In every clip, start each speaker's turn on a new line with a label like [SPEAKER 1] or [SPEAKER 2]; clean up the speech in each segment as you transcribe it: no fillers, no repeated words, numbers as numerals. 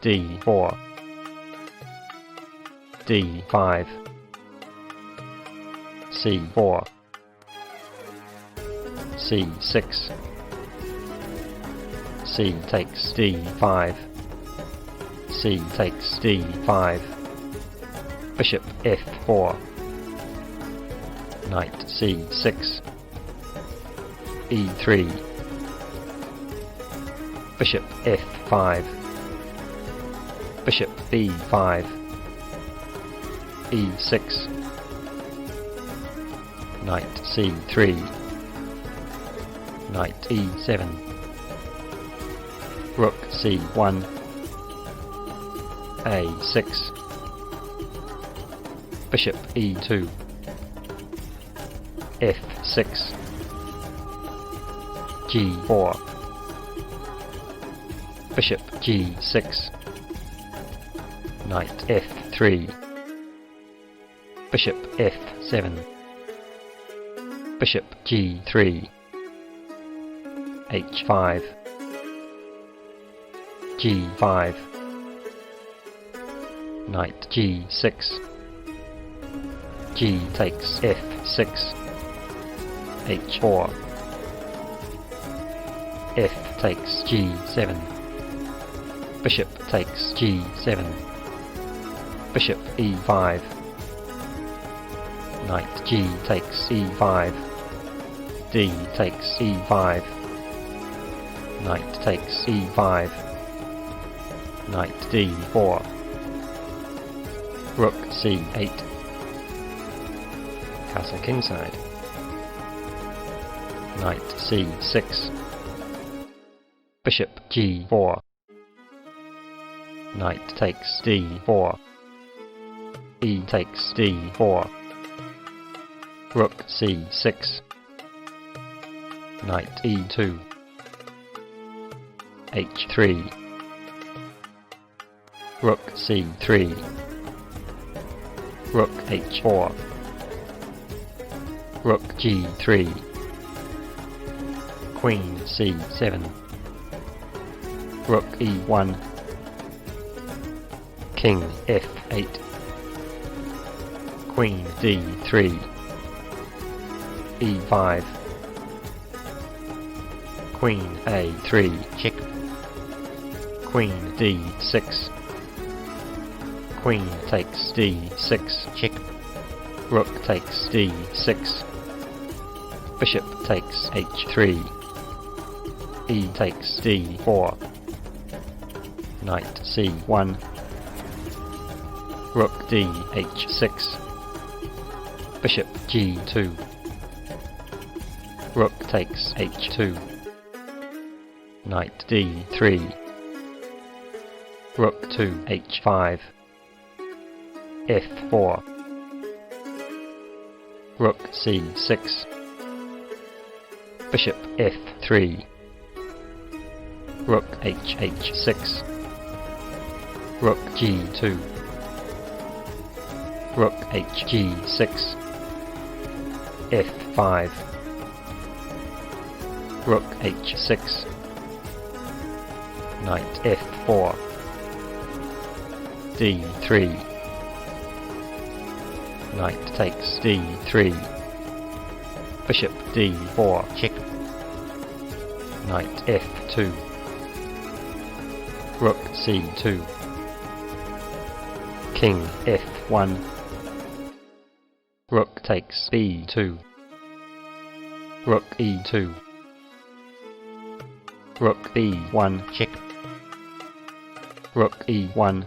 [SPEAKER 1] d4, d5, c4, c6, c takes d5, c takes d5, bishop f4, knight c6, e3, bishop f5, bishop b5, e6, knight c3, knight e7, rook c1, a6, bishop e2, f6, g4, bishop g6, knight f3, bishop f7, bishop g3, h5, g5, knight g6, g takes f6, h4, f takes g7, bishop takes g7, bishop e5, knight g takes e5, d takes e5, knight takes e5, knight d4, rook c8, castle kingside, knight c6, bishop g4, knight takes d4, e takes d4, rook c6, knight e2, h3, rook c3, rook h4, rook g3, queen c7, rook e1, king f8, queen d3, e5, queen a3, check, queen d6, queen takes d6, check, rook takes d6, bishop takes h3, e takes d4, knight c1, rook d h6, bishop g2, rook takes h2, knight d3, rook to h5, f4, rook c6, bishop f3, rook h6, rook g2, rook hg6, f5, rook h6, knight f4, d3, knight takes d3, bishop d4, check, knight f2, rook c2, king f1, rook takes b2, rook e2, rook b1, check, rook e1,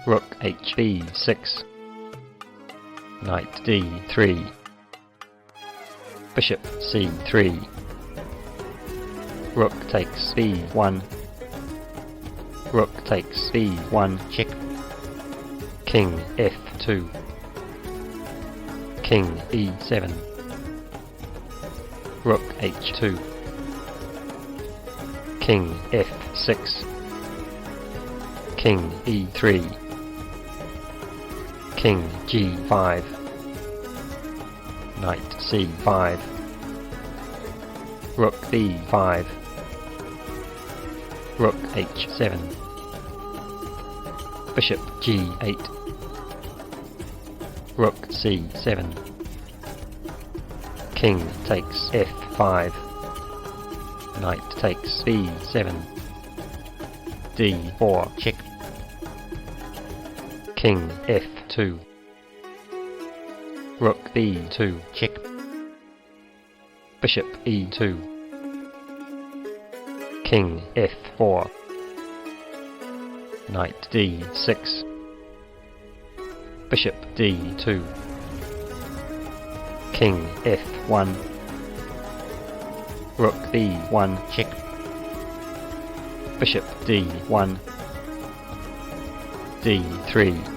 [SPEAKER 1] rook hb6, knight d3, bishop c3, rook takes b1, rook takes b1, check, king f2, king e7, rook h2, king f6, king e3, king g5, knight c5, rook b5, Rook h7. Bishop g8. Rook c7. King takes f5. Knight takes b7. d4 check. King f2. Rook b2 check. Bishop e2. King f4. Knight d6. Bishop d2. King f1. Rook b1 check. Bishop d1. d3